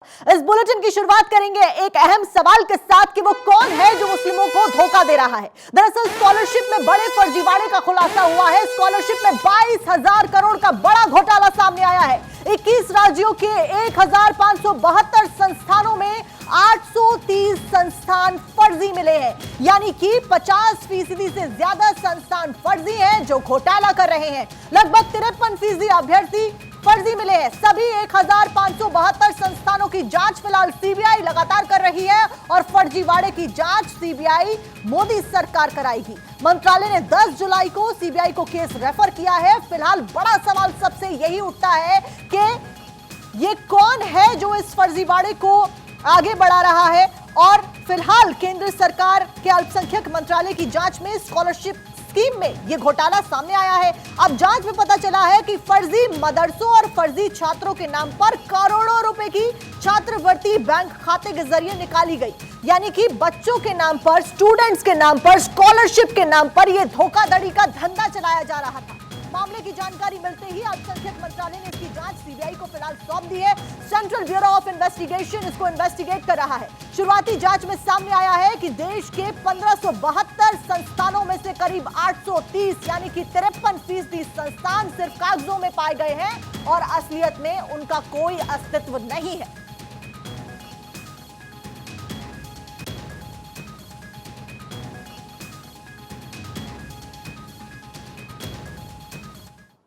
इस बुलेटिन की शुरुआत करेंगे एक अहम सवाल के साथ कि वो कौन है जो मुस्लिमों को धोखा दे रहा है। दरअसल स्कॉलरशिप में बड़े फर्जीवाड़े का खुलासा हुआ है। स्कॉलरशिप में 22,000 करोड़ का बड़ा घोटाला सामने आया है। 21 राज्यों के 1,572 संस्थानों में 830 संस्थान फर्जी मिले हैं, यानी कि 50% से ज्यादा संस्थान फर्जी हैं जो घोटाला कर रहे हैं। लगभग 53% अभ्यर्थी फर्जी मिले हैं। सभी 1,572 संस्थानों की जांच फिलहाल सीबीआई लगातार कर रही है और फर्जीवाड़े की जांच सीबीआई मोदी सरकार कराएगी। मंत्रालय ने 10 जुलाई को सीबीआई को केस रेफर किया है। फिलहाल बड़ा सवाल सबसे यही उठता है कि ये कौन है जो इस फर्जीवाड़े को आगे बढ़ा रहा है। और फिलहाल केंद्र सरकार के अल्पसंख्यक मंत्रालय की जांच में स्कॉलरशिप स्कीम में यह घोटाला सामने आया है। अब जांच में पता चला है कि फर्जी मदरसों और फर्जी छात्रों के नाम पर करोड़ों रुपए की छात्रवृत्ति बैंक खाते के जरिए निकाली गई, यानी कि बच्चों के नाम पर, स्टूडेंट्स के नाम पर, स्कॉलरशिप के नाम पर यह धोखाधड़ी का धंधा चलाया जा रहा था। मामले की जानकारी मिलते ही अल्पसंख्यक मंत्रालय ने इसकी जांच सीबीआई को फिलहाल सौंप दी है। सेंट्रल ब्यूरो ऑफ इन्वेस्टिगेशन इसको इन्वेस्टिगेट कर रहा है। शुरुआती जांच में सामने आया है कि देश के 1572 संस्थानों में से करीब 830 यानी कि 53% संस्थान सिर्फ कागजों में पाए गए हैं और असलियत में उनका कोई अस्तित्व नहीं है।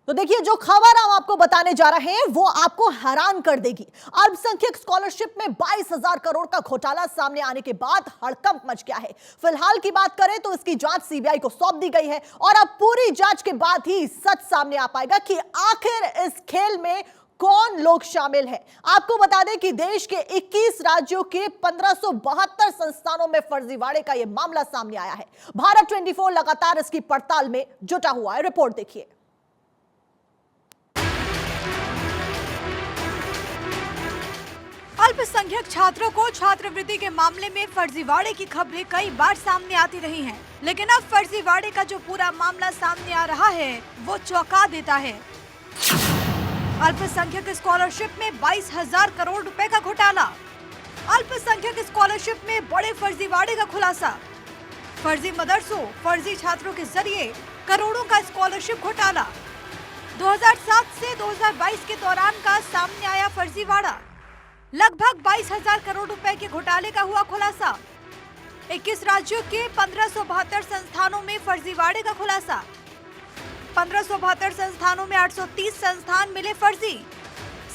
तो देखिए, जो खबर हम आपको बताने जा रहे हैं वो आपको हैरान कर देगी। अल्पसंख्यक स्कॉलरशिप में 22,000 करोड़ का घोटाला सामने आने के बाद हड़कंप मच गया है। फिलहाल की बात करें तो इसकी जांच सीबीआई को सौंप दी गई है और अब पूरी जांच के बाद ही सच सामने आ पाएगा कि आखिर इस खेल में कौन लोग शामिल हैं। आपको बता दें कि देश के 21 राज्यों के 1572 संस्थानों में फर्जीवाड़े का यह मामला सामने आया है। भारत 24 लगातार इसकी पड़ताल में जुटा हुआ है। रिपोर्ट देखिए। अल्पसंख्यक छात्रों को छात्रवृत्ति के मामले में फर्जीवाड़े की खबरें कई बार सामने आती रही हैं, लेकिन अब फर्जीवाड़े का जो पूरा मामला सामने आ रहा है वो चौंका देता है। अल्पसंख्यक स्कॉलरशिप में 22,000 करोड़ रुपए का घोटाला। अल्पसंख्यक स्कॉलरशिप में बड़े फर्जीवाड़े का खुलासा। फर्जी मदरसों, फर्जी छात्रों के जरिए करोड़ों का स्कॉलरशिप घोटाला। 2007 से 2022 के दौरान का सामने आया फर्जीवाड़ा। लगभग 22,000 करोड़ रुपए के घोटाले का हुआ खुलासा। 21 राज्यों के 1572 संस्थानों में फर्जीवाड़े का खुलासा। 1572 संस्थानों में 830 संस्थान मिले फर्जी।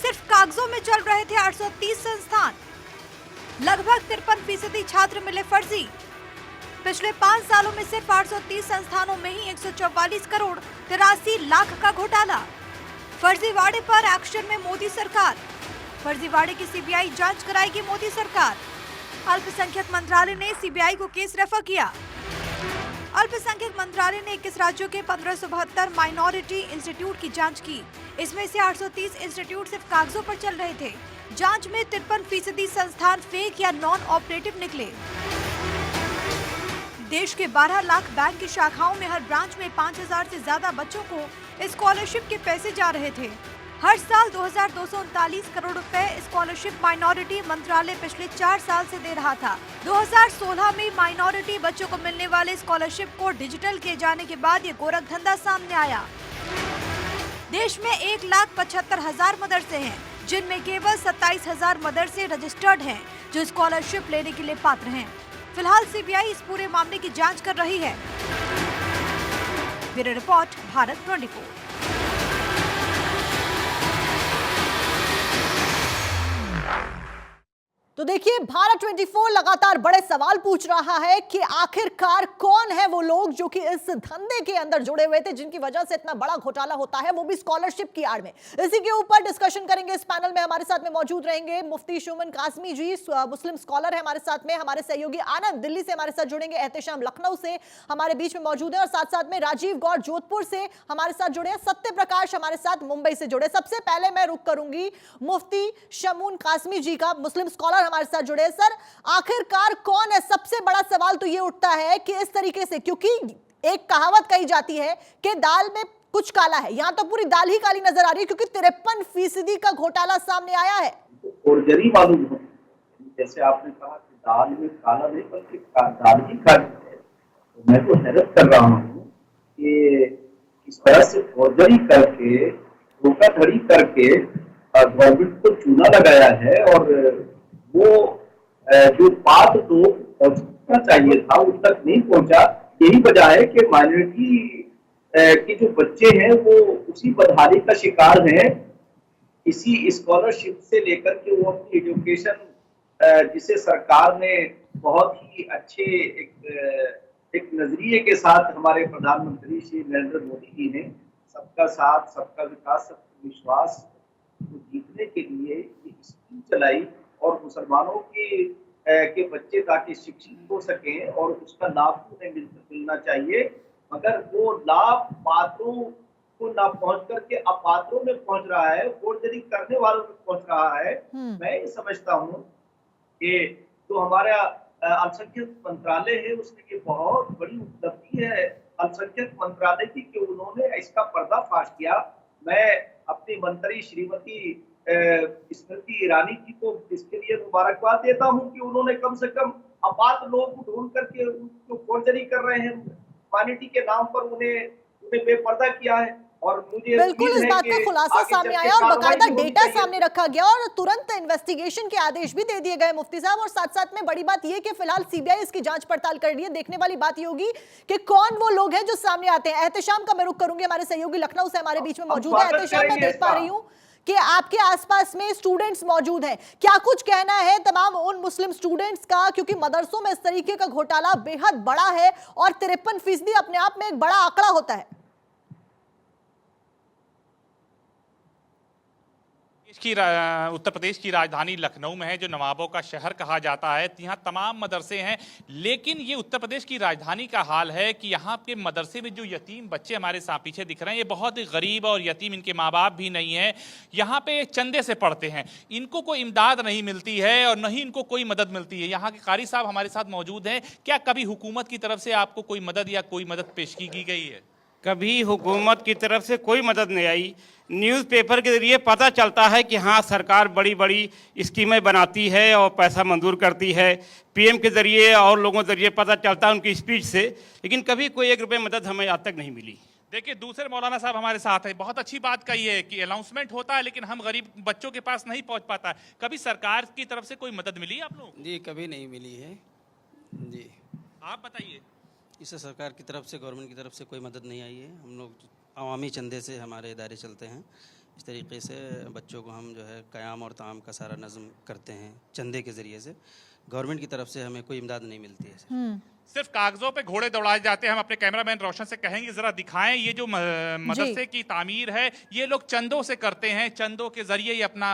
सिर्फ कागजों में चल रहे थे 830 संस्थान। लगभग 53% छात्र मिले फर्जी। पिछले 5 सालों में सिर्फ 830 संस्थानों में ही 144 करोड़ 83 लाख का घोटाला। फर्जीवाड़े पर एक्शन में मोदी सरकार। फर्जीवाड़े की सीबीआई जांच कराएगी मोदी सरकार। अल्पसंख्यक मंत्रालय ने सीबीआई को केस रेफर किया। अल्पसंख्यक मंत्रालय ने 21 राज्यों के 1572 माइनॉरिटी इंस्टीट्यूट की जांच की। इसमें से 830 इंस्टीट्यूट सिर्फ कागजों पर चल रहे थे। जांच में 53% संस्थान फेक या नॉन ऑपरेटिव निकले। देश के 12 लाख बैंक की शाखाओं में हर ब्रांच में 5,000 से ज्यादा बच्चों को स्कॉलरशिप के पैसे जा रहे थे। हर साल 2,239 करोड़ रुपए स्कॉलरशिप माइनॉरिटी मंत्रालय पिछले 4 साल से दे रहा था। 2016 में माइनॉरिटी बच्चों को मिलने वाले स्कॉलरशिप को डिजिटल किए जाने के बाद ये गोरख धंधा सामने आया। देश में 1,75,000 मदरसे हैं, जिनमें केवल 27,000 मदरसे रजिस्टर्ड हैं जो स्कॉलरशिप लेने के लिए पात्र हैं। फिलहाल सीबीआई इस पूरे मामले की जाँच कर रही है। Bureau report, Bharat 24। तो देखिए, भारत 24 लगातार बड़े सवाल पूछ रहा है कि आखिरकार कौन है वो लोग जो कि इस धंधे के अंदर जुड़े हुए थे, जिनकी वजह से इतना बड़ा घोटाला होता है, वो भी स्कॉलरशिप की आड़ में। इसी के ऊपर डिस्कशन करेंगे। इस पैनल में हमारे साथ में मौजूद रहेंगे मुफ्ती शोमन कासमी जी, मुस्लिम स्कॉलर है हमारे साथ में। हमारे सहयोगी आनंद दिल्ली से हमारे साथ जुड़ेंगे, एहतेशाम लखनऊ से हमारे बीच में मौजूद है और साथ साथ में राजीव गौड़ जोधपुर से हमारे साथ जुड़े हैं, सत्य प्रकाश हमारे साथ मुंबई से जुड़े। सबसे पहले मैं रुख करूंगी मुफ्ती शमून कासमी जी का, मुस्लिम स्कॉलर हमारे साथ जुड़े। सर, आखिरकार कौन है? सबसे बड़ा सवाल तो ये उठता है कि इस तरीके से, क्योंकि एक कहावत कही जाती है कि दाल में कुछ काला है, यहां तो पूरी दाल ही काली नजर आ रही है, क्योंकि 53% का घोटाला सामने आया है। फोर्जरी मालूम होती है। जैसे आपने कहा कि दाल में काला नहीं बल्कि दाल ही काली है, तो मैं तो हैरत कर रहा हूँ कि इस तरह से फोर्जरी करके, धोखाधड़ी करके गवर्नमेंट को चूना लगाया है, और वो जो बात तो पहुंचना चाहिए था उन तक नहीं पहुंचा। यही वजह है कि माइनॉरिटी के जो बच्चे हैं वो उसी बदहाली का शिकार हैं। इसी स्कॉलरशिप से लेकर के वो अपनी एजुकेशन, जिसे सरकार ने बहुत ही अच्छे एक नजरिए के साथ हमारे प्रधानमंत्री श्री नरेंद्र मोदी जी ने सबका साथ सबका विकास सबका विश्वास को जीतने के लिए ये स्कीम चलाई, और मुसलमानों के बच्चे ताकि शिक्षित हो सके और उसका लाभ उन्हें मिलना चाहिए, मगर वो लाभ पात्रों को ना पहुंच करके अपात्रों में पहुंच रहा है, फोर्जरी करने वालों में पहुंच रहा है। मैं ये समझता हूँ कि जो हमारा अल्पसंख्यक मंत्रालय है उसमें ये बहुत बड़ी उपलब्धि है अल्पसंख्यक मंत्रालय की कि उन्होंने इसका पर्दाफाश किया। मैं अपनी मंत्री श्रीमती स्मृति ईरानी जी को इसके लिए मुबारकबाद देता हूं कि उन्होंने कम से कम अपात्र लोगों को ढूंढ करके उनको फोर्जरी कर रहे हैं, क्वालिटी के नाम पर उन्हें बेपर्दा किया है। और मुझे बिल्कुल इस बात का खुलासा सामने आया और बकायदा डेटा चाहिए। सामने रखा गया और तुरंत इन्वेस्टिगेशन के आदेश भी दे दिए गए मुफ्ती साहब। और साथ साथ में बड़ी बात यह कि फिलहाल सीबीआई इसकी जांच पड़ताल कर रही है। देखने वाली बात यह होगी कि कौन वो लोग हैं जो सामने आते हैं। एहतेशाम का मैं रुख करूंगी, हमारे सहयोगी लखनऊ से हमारे बीच में मौजूद है। एहतेशाम, मैं देख पा रही हूँ कि आपके आसपास में स्टूडेंट्स मौजूद हैं, क्या कुछ कहना है तमाम उन मुस्लिम स्टूडेंट्स का, क्योंकि मदरसों में इस तरीके का घोटाला बेहद बड़ा है और 53% अपने आप में एक बड़ा आंकड़ा होता है। उत्तर प्रदेश की राजधानी लखनऊ में है, जो नवाबों का शहर कहा जाता है। यहाँ तमाम मदरसे हैं, लेकिन ये उत्तर प्रदेश की राजधानी का हाल है कि यहाँ के मदरसे में जो यतीम बच्चे हमारे साथ पीछे दिख रहे हैं, ये बहुत ही गरीब और यतीम, इनके माँ बाप भी नहीं है। यहाँ पे चंदे से पढ़ते हैं, इनको कोई इमदाद नहीं मिलती है और न ही इनको कोई मदद मिलती है। यहाँ के कारी साहब हमारे साथ मौजूद हैं। क्या कभी हुकूमत की तरफ से आपको कोई मदद या कोई मदद पेश की गई है? कभी हुकूमत की तरफ से कोई मदद नहीं आई। न्यूज़पेपर के ज़रिए पता चलता है कि हाँ, सरकार बड़ी बड़ी स्कीमें बनाती है और पैसा मंजूर करती है। पीएम के ज़रिए और लोगों के ज़रिए पता चलता है उनकी स्पीच से, लेकिन कभी कोई 1 रुपये मदद हमें आज तक नहीं मिली। देखिए, दूसरे मौलाना साहब हमारे साथ है। बहुत अच्छी बात कही है कि अनाउंसमेंट होता है लेकिन हम गरीब बच्चों के पास नहीं पहुंच पाता है। कभी सरकार की तरफ से कोई मदद मिली आप लोग? जी कभी नहीं मिली है जी। आप बताइए। इससे सरकार की तरफ से, गवर्नमेंट की तरफ से कोई मदद नहीं आई है। हम लोग अवामी चंदे से हमारे इदारे चलते हैं। इस तरीके से बच्चों को हम जो है क़याम और ताम का सारा नज़म करते हैं चंदे के ज़रिए से। गवर्नमेंट की तरफ से हमें कोई इमदाद नहीं मिलती है। सिर्फ कागजों पे घोड़े दौड़ाए जाते हैं। हम अपने कैमरामैन रोशन से कहेंगे जरा दिखाएं, ये जो मदरसे की तामीर है ये लोग चंदों से करते हैं, चंदों के जरिए ही अपना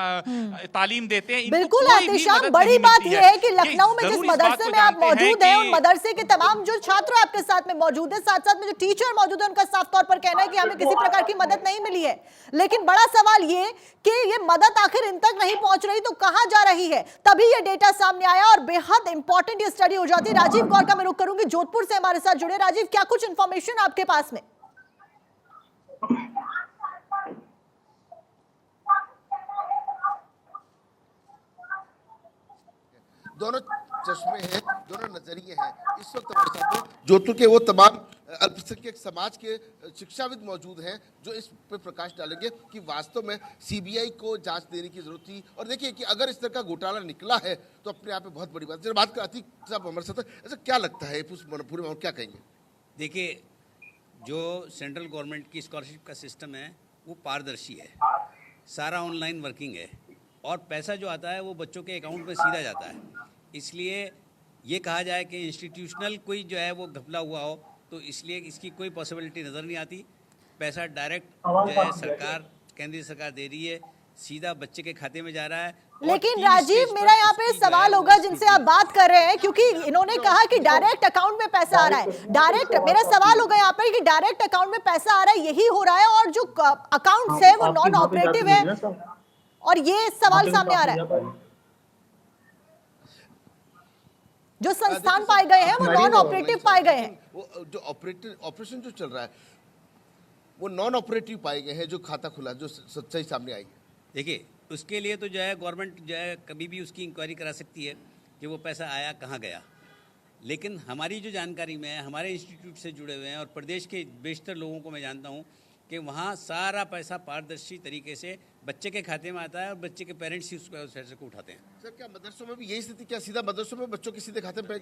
तालीम देते हैं। बिल्कुल एहतेशाम, बड़ी बात यह है कि लखनऊ में जिस मदरसे में आप मौजूद हैं, उन मदरसे के तमाम जो छात्र आपके साथ में मौजूद है, साथ साथ में जो टीचर मौजूद है, उनका साफ तौर पर कहना है कि हमें किसी प्रकार की मदद नहीं मिली है। लेकिन बड़ा सवाल ये कि ये मदद आखिर इन तक नहीं पहुंच रही तो कहां जा रही है। तभी ये डेटा सामने आया और बेहद इंपॉर्टेंट ये स्टडी हो जाती है। राजीव गौर का मैं रुख करूंगी, जोधपुर से हमारे साथ जुड़े। राजीव, क्या कुछ इंफॉर्मेशन आपके पास में? दोनों चश्मे हैं, दोनों नजरिए हैं। इस वक्त हमारे साथ जोधपुर के वो तमाम अल्पसंख्यक समाज के शिक्षाविद मौजूद हैं जो इस पर प्रकाश डालेंगे कि वास्तव में सीबीआई को जांच देने की जरूरत थी। और देखिए कि अगर इस तरह का घोटाला निकला है तो अपने आप में बहुत बड़ी बात है। बात का अतीक साहब हमारे साथ, ऐसा क्या लगता है पूरे माहौल, क्या कहेंगे? देखिए, जो सेंट्रल गवर्नमेंट की स्कॉलरशिप का सिस्टम है वो पारदर्शी है, सारा ऑनलाइन वर्किंग है और पैसा जो आता है वो बच्चों के अकाउंट में सीधा जाता है। इसलिए ये कहा जाए कि इंस्टीट्यूशनल कोई जो है वो घपला हुआ हो तो इसलिए इसकी कोई पॉसिबिलिटी नज़र नहीं आती। पैसा डायरेक्ट जो है सरकार, केंद्रीय सरकार दे रही है, सीधा बच्चे के खाते में जा रहा है। लेकिन राजीव, मेरा यहाँ पे सवाल होगा जिनसे आप बात कर रहे हैं, क्योंकि इन्होंने कहा कि डायरेक्ट अकाउंट में पैसा आ रहा है। डायरेक्ट, मेरा सवाल होगा यहाँ पर कि डायरेक्ट अकाउंट में पैसा आ रहा है, यही हो रहा है और जो अकाउंट्स है वो नॉन ऑपरेटिव है, और ये सवाल सामने आ रहा है। जो संस्थान पाए गए हैं वो नॉन ऑपरेटिव पाए गए हैं। वो जो ऑपरेशन जो चल रहा है वो नॉन ऑपरेटिव पाए गए हैं, जो खाता खुला, जो सच्चाई सामने आई है। देखिए, उसके लिए तो जो है गवर्नमेंट जो है कभी भी उसकी इंक्वायरी करा सकती है कि वो पैसा आया कहाँ गया। लेकिन हमारी जो जानकारी में है, हमारे इंस्टीट्यूट से जुड़े हुए हैं और प्रदेश के बेशतर लोगों को मैं जानता हूँ कि वहाँ सारा पैसा पारदर्शी तरीके से बच्चे के खाते में आता है और बच्चे के पेरेंट्स ही उस पैसे को उठाते हैं। सर, क्या मदरसों में भी यही स्थिति, क्या सीधा मदरसों में बच्चों के सीधे खाते में?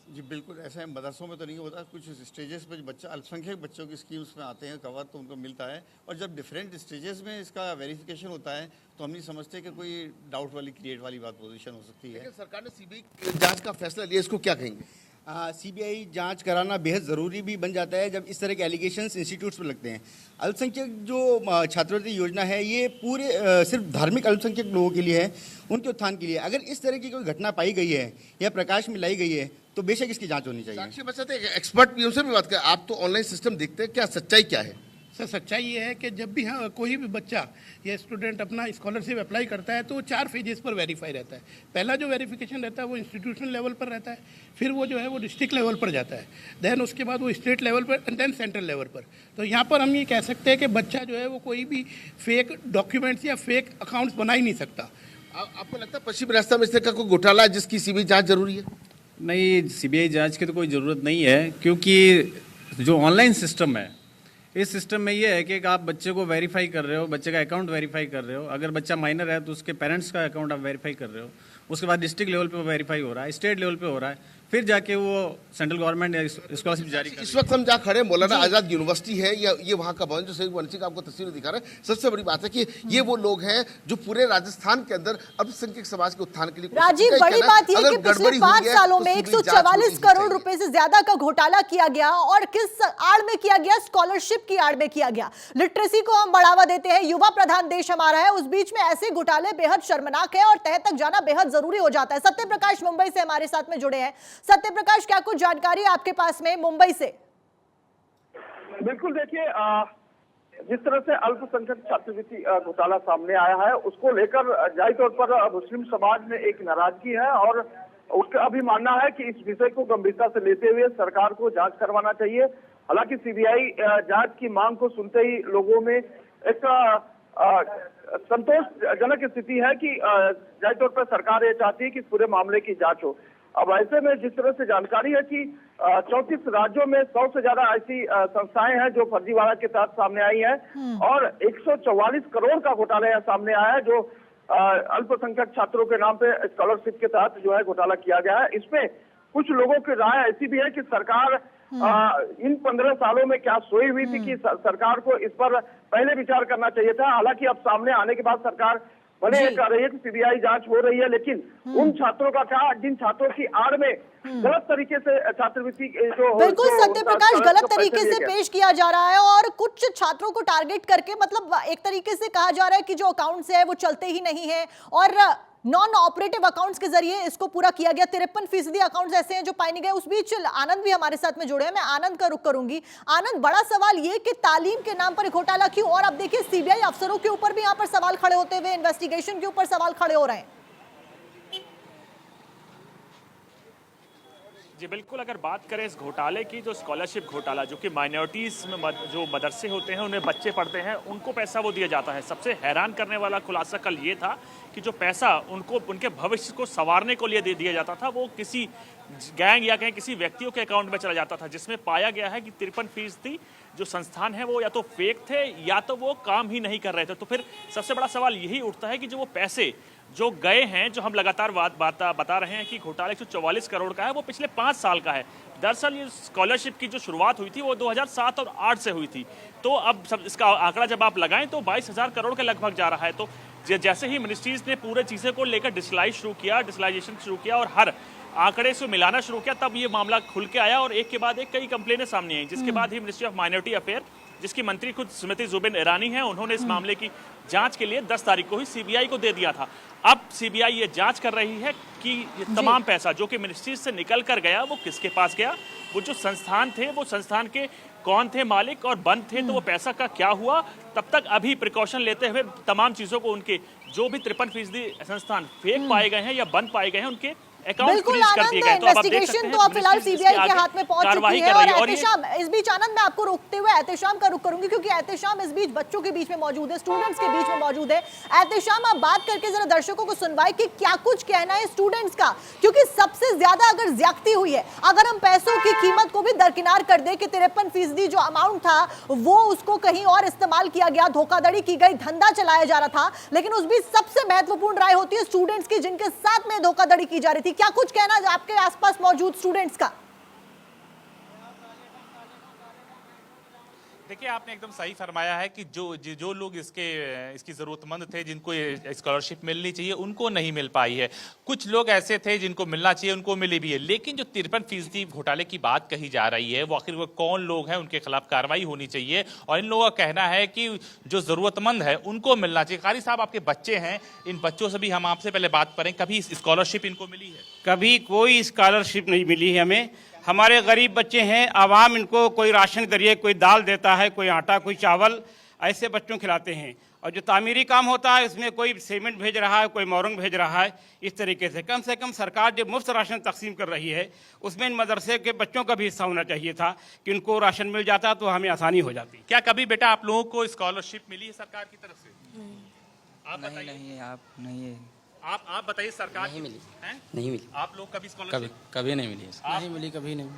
जी बिल्कुल ऐसा है, मदरसों में तो नहीं होता, कुछ स्टेजेस पे बच्चा अल्पसंख्यक बच्चों की स्कीम्स में आते हैं कवर, तो उनको मिलता है। और जब डिफरेंट स्टेजेस में इसका वेरिफिकेशन होता है तो हम नहीं समझते कि कोई डाउट वाली क्रिएट वाली बात पोजीशन हो सकती है। लेकिन सरकार ने सीबीआई जांच का फैसला लिया, इसको क्या कहेंगे? सीबीआई जांच कराना बेहद ज़रूरी भी बन जाता है जब इस तरह के एलिगेशंस इंस्टीट्यूट्स पर लगते हैं। अल्पसंख्यक जो छात्रवृत्ति योजना है ये पूरे सिर्फ धार्मिक अल्पसंख्यक लोगों के लिए है, उनके उत्थान के लिए। अगर इस तरह की कोई घटना पाई गई है या प्रकाश में लाई गई है तो बेशक इसकी जांच होनी चाहिए। साक्षी बचाते एक्सपर्ट भी उनसे भी बात करें, आप तो ऑनलाइन सिस्टम देखते हैं, क्या सच्चाई क्या है? सर, सच्चाई ये है कि जब भी कोई भी बच्चा या स्टूडेंट अपना स्कॉलरशिप अप्लाई करता है तो वो 4 फेजेस पर वेरीफाई रहता है। पहला जो वेरिफिकेशन रहता है वो इंस्टीट्यूशनल लेवल पर रहता है, फिर वो जो है वो डिस्ट्रिक्ट लेवल पर जाता है, देन उसके बाद वो स्टेट लेवल पर एंड देन सेंट्रल लेवल पर। तो यहाँ पर हम ये कह सकते हैं कि बच्चा जो है वो कोई भी फेक डॉक्यूमेंट्स या फेक अकाउंट्स बना ही नहीं सकता। आपको लगता है पश्चिम रास्ता में इस तरह का कोई घोटाला है जिसकी सीबीआई जांच जरूरी है? नहीं, सीबीआई जांच की तो कोई ज़रूरत नहीं है, क्योंकि जो ऑनलाइन सिस्टम है इस सिस्टम में ये है कि आप बच्चे को वेरीफाई कर रहे हो, बच्चे का अकाउंट वेरीफाई कर रहे हो। अगर बच्चा माइनर है तो उसके पेरेंट्स का अकाउंट आप वेरीफाई कर रहे हो, उसके बाद डिस्ट्रिक्ट लेवल पे वेरीफाई हो रहा है, स्टेट लेवल पे हो रहा है, फिर जाके वो सेंट्रल गवर्नमेंट स्कॉलरशिप जारी कर। इस वक्त हम जहाँ खड़े मौलाना आजाद यूनिवर्सिटी है या ये वहाँ का भवन जो सही वंशिक आपको तस्वीर दिखा रहा है। सबसे बड़ी बात है कि ये वो लोग हैं जो पूरे राजस्थान के अंदर अल्पसंख्यक समाज के उत्थान के लिए। राजीव, बड़ी बात यह कि पिछले 5 सालों में 144 करोड़ रुपए से ज्यादा का घोटाला किया गया, और किस आड़ में किया गया? स्कॉलरशिप की आड़ में किया गया। लिटरेसी को हम बढ़ावा देते हैं, युवा प्रधान देश हमारा है, उस बीच में ऐसे घोटाले बेहद शर्मनाक है और तह तक जाना बेहद जरूरी हो जाता है। सत्य प्रकाश मुंबई से हमारे साथ में जुड़े हैं। सत्य प्रकाश, क्या कुछ जानकारी आपके पास में मुंबई से? बिल्कुल, देखिए जिस तरह से अल्पसंख्यक छात्रवृत्ति घोटाला सामने आया है उसको लेकर जाहिर तौर पर मुस्लिम समाज में एक नाराजगी है और उसका अभी मानना है कि इस विषय को गंभीरता से लेते हुए सरकार को जांच करवाना चाहिए। हालांकि सीबीआई जांच की मांग को सुनते ही लोगों में एक संतोषजनक स्थिति है कि जाहिर तौर पर सरकार ये चाहती है कि इस पूरे मामले की जांच हो। अब ऐसे में जिस तरह से जानकारी है कि 34 राज्यों में 100 से ज्यादा ऐसी संस्थाएं हैं जो फर्जीवाड़ा के तहत सामने आई हैं और 144 करोड़ का घोटाला यहाँ सामने आया है जो अल्पसंख्यक छात्रों के नाम पे स्कॉलरशिप के तहत जो है घोटाला किया गया है। इसमें कुछ लोगों की राय ऐसी भी है कि सरकार इन 15 सालों में क्या सोई हुई थी कि सरकार को इस पर पहले विचार करना चाहिए था। हालांकि अब सामने आने के बाद सरकार भले ये कह रही है कि सीबीआई जांच हो रही है, लेकिन उन छात्रों का क्या जिन छात्रों की आड़ में गलत तरीके से छात्रवृत्ति जो बिल्कुल सत्य प्रकाश गलत तरीके से पेश किया जा रहा है और कुछ छात्रों को टारगेट करके, मतलब एक तरीके से कहा जा रहा है कि जो अकाउंट्स है वो चलते ही नहीं है और नॉन ऑपरेटिव अकाउंट्स के जरिए इसको पूरा किया गया। 53% अकाउंट्स ऐसे हैं जो पाए नहीं गए। उस बीच आनंद भी हमारे साथ में जुड़े हैं, मैं आनंद का रुख करूंगी। आनंद, बड़ा सवाल ये कि तालीम के नाम पर घोटाला क्यों? और अब देखिए सीबीआई अफसरों के ऊपर भी यहाँ पर सवाल खड़े होते हुए, इन्वेस्टिगेशन के ऊपर सवाल खड़े हो रहे हैं। जी बिल्कुल, अगर बात करें इस घोटाले की, जो स्कॉलरशिप घोटाला जो कि माइनॉरिटीज़ में जो मदरसे होते हैं उनमें बच्चे पढ़ते हैं उनको पैसा वो दिया जाता है। सबसे हैरान करने वाला खुलासा कल ये था कि जो पैसा उनको उनके भविष्य को संवारने को लिए दिया जाता था वो किसी गैंग या कहीं किसी व्यक्तियों के अकाउंट में चला जाता था, जिसमें पाया गया है कि 53% जो संस्थान है वो या तो फेक थे या तो वो काम ही नहीं कर रहे थे। तो फिर सबसे बड़ा सवाल यही उठता है कि जो वो पैसे जो गए हैं, जो हम लगातार बता रहे हैं कि घोटाला 144 करोड़ का है, वो पिछले 5 साल का है। दरअसल ये स्कॉलरशिप की जो शुरुआत हुई थी वो 2007 और 8 से हुई थी। तो अब सब इसका आंकड़ा जब आप लगाएं तो 22,000 करोड़ के लगभग जा रहा है। तो जैसे ही मिनिस्ट्रीज ने पूरे चीज़ें को लेकर डिजिटलाइजेशन शुरू किया और हर आंकड़े से मिलाना शुरू किया, तब ये मामला खुल के आया और एक के बाद एक कई कंप्लेनें सामने आई, जिसके बाद ही मिनिस्ट्री ऑफ माइनॉरिटी अफेयर, जिसकी मंत्री खुद स्मृति जुबिन ईरानी हैं, उन्होंने इस मामले की जांच के लिए 10 तारीख को ही सीबीआई को दे दिया था। अब सीबीआई ये जांच कर रही है कि ये तमाम पैसा जो कि मिनिस्ट्री से निकल कर गया वो किसके पास गया, वो जो संस्थान थे वो संस्थान के कौन थे मालिक और बंद थे, तो वो पैसा का क्या हुआ। तब तक अभी प्रिकॉशन लेते हुए तमाम चीज़ों को, उनके जो भी 53% संस्थान फेक पाए गए हैं या बंद पाए गए हैं, उनके अकाउंट बिल्कुल फ्रीज कर आनंद, दिए गए। तो अब आप देख सकते इन्वेस्टिगेशन हैं तो अब फिलहाल मिनिस्ट्री सीबीआई इसके के आगे हाथ में पहुंच कार्रवाई चुकी है। कर रही और है। और ये एहतेशाम, इस बीच आनंद मैं आपको रोकते हुए एहतेशाम का रुख करूंगी, क्योंकि एहतेशाम इस बीच बच्चों के बीच में मौजूद है, स्टूडेंट्स के बीच में मौजूद है। एहतेशाम, आप बात करके जरा दर्शकों को सुनवाए कि क्या कुछ कहना है स्टूडेंट्स का, क्योंकि सबसे ज्यादा अगर ज्यादती हुई है, अगर हम पैसों की कीमत को भी दरकिनार कर दे कि 53% जो अमाउंट था वो उसको कहीं और इस्तेमाल किया गया, धोखाधड़ी की गई, धंधा चलाया जा रहा था, लेकिन उस बीच सबसे महत्वपूर्ण राय होती है स्टूडेंट्स की, जिनके साथ में धोखाधड़ी की जा रही थी। क्या कुछ कहना है आपके आसपास मौजूद स्टूडेंट्स का? देखिए, आपने एकदम सही फरमाया है कि जो लोग इसकी ज़रूरतमंद थे, जिनको ये स्कॉलरशिप मिलनी चाहिए, उनको नहीं मिल पाई है। कुछ लोग ऐसे थे जिनको मिलना चाहिए, उनको मिली भी है। लेकिन जो 53% घोटाले की बात कही जा रही है, वो आखिर वो कौन लोग हैं, उनके खिलाफ कार्रवाई होनी चाहिए। और इन लोगों का कहना है कि जो ज़रूरतमंद है उनको मिलना चाहिए। कारी साहब, आपके बच्चे हैं, इन बच्चों से भी हम आपसे पहले बात करें, कभी स्कॉलरशिप इनको मिली है? कभी कोई स्कॉलरशिप नहीं मिली है हमें। हमारे गरीब बच्चे हैं, आवाम इनको कोई राशन के जरिए कोई दाल देता है, कोई आटा, कोई चावल, ऐसे बच्चों को खिलाते हैं। और जो तामीरी काम होता है उसमें कोई सीमेंट भेज रहा है, कोई मोरंग भेज रहा है। इस तरीके से कम सरकार जो मुफ्त राशन तकसीम कर रही है उसमें इन मदरसे के बच्चों का भी हिस्सा होना चाहिए था कि उनको राशन मिल जाता तो हमें आसानी हो जाती। क्या कभी बेटा आप लोगों को स्कॉलरशिप मिली है सरकार की तरफ से? आप नहीं, बताइए। नहीं, आप नहीं है। आप बताइए, सरकार नहीं मिली है? नहीं मिली। आप लोग कभी स्कॉलरशिप? कभी नहीं मिली। नहीं मिली, कभी नहीं,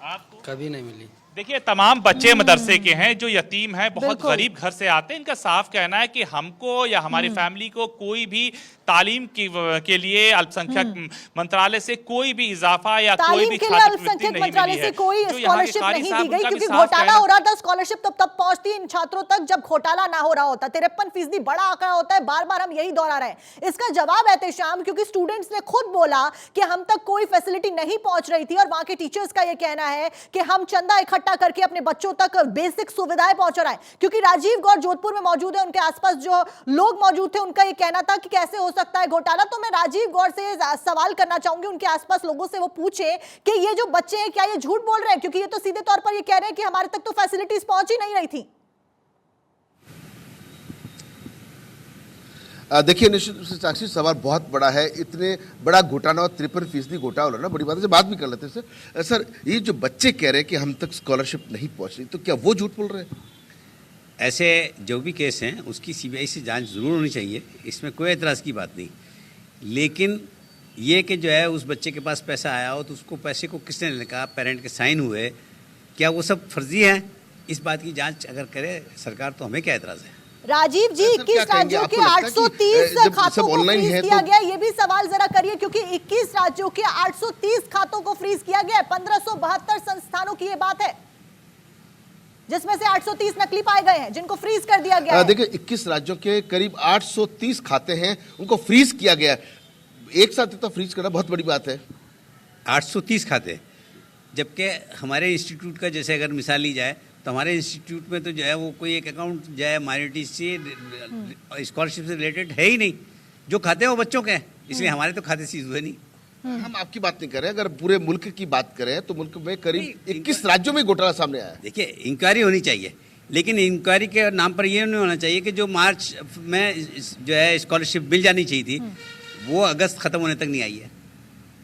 आपको कभी नहीं मिली। देखिए, तमाम बच्चे मदरसे के हैं जो यतीम हैं, बहुत बिल्कुल। गरीब घर से आते हैं। इनका साफ कहना है कि हमको या हमारी फैमिली को कोई भी तालीम के लिए अल्पसंख्यक मंत्रालय से कोई भी इजाफा या कोई तालीम भी के लिए छात्रवृत्ति अल्पसंख्यक नहीं मंत्रालय मिली से है। कोई जो यहाँ के स्कॉलरशिप कारी नहीं साहब, दी गई, उनका भी क्योंकि साफ घोटाला कहना- हो रहा था। स्कॉलरशिप तब पहुंचती इन छात्रों तक जब घोटाला ना हो रहा होता। 53% बड़ा आंकड़ा होता है, बार बार हम यही दोहरा रहे हैं। इसका जवाब एहतेशाम, क्योंकि स्टूडेंट्स ने खुद बोला कि हम तक कोई फैसिलिटी नहीं पहुंच रही थी, और वहां के टीचर्स का यह कहना है कि हम चंदा इकट्ठा करके अपने बच्चों तक बेसिक सुविधाएं पहुंचा रहे हैं। क्योंकि राजीव गौर जोधपुर में मौजूद है, उनके आसपास जो लोग मौजूद थे उनका यह कहना था कि कैसे हो सकता है घोटाला। तो मैं राजीव गौर से सवाल करना चाहूंगी, उनके आसपास लोगों से वो पूछे कि ये जो बच्चे हैं क्या ये झूठ बोल रहे हैं, क्योंकि ये तो सीधे तौर पर ये कह रहे हैं कि हमारे तक तो फैसिलिटीज पहुंच ही नहीं रही थी। देखिए, निश्चित रूप से साक्षी, सवाल बहुत बड़ा है। इतने बड़ा घोटाला और 53% घोटाला ना बड़ी बात है। बात भी कर लेते हैं सर, ये जो बच्चे कह रहे हैं कि हम तक स्कॉलरशिप नहीं पहुंच रही, तो क्या वो झूठ बोल रहे हैं? ऐसे जो भी केस हैं उसकी सीबीआई से जांच जरूर होनी चाहिए, इसमें कोई एतराज़ की बात नहीं। लेकिन ये कि जो है उस बच्चे के पास पैसा आया हो तो उसको पैसे को किसने लिखा, पेरेंट के साइन हुए, क्या वो सब फर्जी हैं? इस बात की जांच अगर करे सरकार तो हमें क्या एतराज़ है? राजीव जी, 21 राज्यों के 830 खातों को फ्रीज किया गया, ये भी सवाल जरा करिए, क्योंकि 21 राज्यों के 830 खातों को फ्रीज किया गया है। 1572 संस्थानों की ये बात है, जिसमें से 830 नकली पाए गए हैं जिनको फ्रीज कर दिया गया है। देखिए, 21 राज्यों के करीब 830 खाते हैं, उनको फ्रीज किया गया है। एक साथ इतना फ्रीज करना बहुत बड़ी बात है। 830 खाते, जबकि हमारे इंस्टीट्यूट का जैसे अगर मिसाल ली जाए तो हमारे इंस्टीट्यूट में तो जो है वो कोई एक अकाउंट जो है माइनॉरिटी से स्कॉलरशिप से रिलेटेड है ही नहीं। जो खाते हैं वो बच्चों के हैं, इसलिए हमारे तो खाते सीज हुए नहीं। हम आपकी बात नहीं कर रहे हैं, अगर पूरे मुल्क की बात करें तो मुल्क में करीब 21 राज्यों में घोटाला सामने आया है। देखिए, इंक्वायरी होनी चाहिए, लेकिन इंक्वायरी के नाम पर ये नहीं होना चाहिए कि जो मार्च में जो है स्कॉलरशिप मिल जानी चाहिए थी वो अगस्त खत्म होने तक नहीं आई है।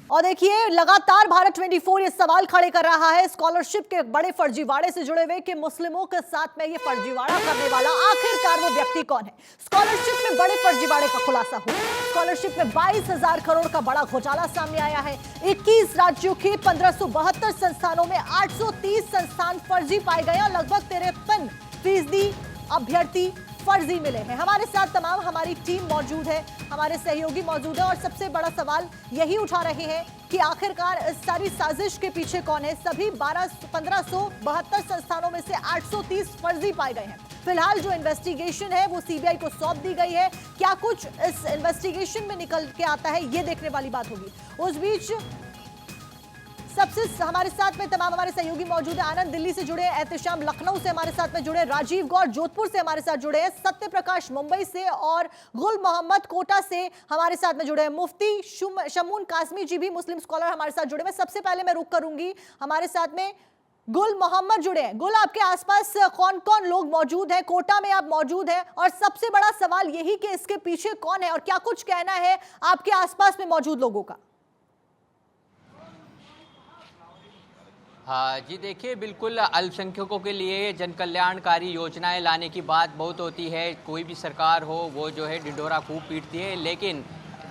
और देखिए, लगातार भारत 24 ये सवाल खड़े कर रहा है स्कॉलरशिप के बड़े फर्जीवाड़े से जुड़े हुए कि मुस्लिमों के साथ में ये फर्जीवाड़ा करने वाला आखिरकार वो व्यक्ति कौन है। स्कॉलरशिप में बड़े फर्जीवाड़े का खुलासा हुआ। स्कॉलरशिप में 22,000 करोड़ का बड़ा घोटाला सामने आया है। 21 राज्यों के 1572 संस्थानों में 830 संस्थान फर्जी पाए गए और लगभग 53% अभ्यर्थी फर्जी मिले हैं। हमारे साथ तमाम हमारी टीम मौजूद है, हमारे सहयोगी मौजूद है, और सबसे बड़ा सवाल यही उठा रहे हैं कि आखिरकार इस सारी साजिश के पीछे कौन है। सभी 1572 संस्थानों में से 830 फर्जी पाए गए हैं। फिलहाल जो इन्वेस्टिगेशन है वो सीबीआई को सौंप दी गई है। क्या कुछ इस इन्वेस्टिगेशन में निकल के आता है, ये देखने वाली बात होगी। उस बीच सबसे हमारे साथ में तमाम हमारे सहयोगी मौजूद है। आनंद दिल्ली से जुड़े, एहतेशाम लखनऊ से हमारे साथ में जुड़े, राजीव गौर जोधपुर से हमारे साथ जुड़े हैं, सत्य प्रकाश मुंबई से और गुल मोहम्मद कोटा से हमारे साथ में जुड़े हैं। मुफ्ती शमून कासमी जी भी मुस्लिम स्कॉलर हमारे साथ जुड़े हैं। सबसे पहले मैं रुक करूंगी, हमारे साथ में गुल मोहम्मद जुड़े हैं। गुल, आपके आसपास कौन कौन लोग मौजूद हैं? कोटा में आप मौजूद हैं, और सबसे बड़ा सवाल यही कि इसके पीछे कौन है और क्या कुछ कहना है आपके आसपास में मौजूद लोगों का? हाँ जी, देखिए बिल्कुल अल्पसंख्यकों के लिए जन कल्याणकारी योजनाएं लाने की बात बहुत होती है। कोई भी सरकार हो वो जो है ढिंढोरा खूब पीटती है, लेकिन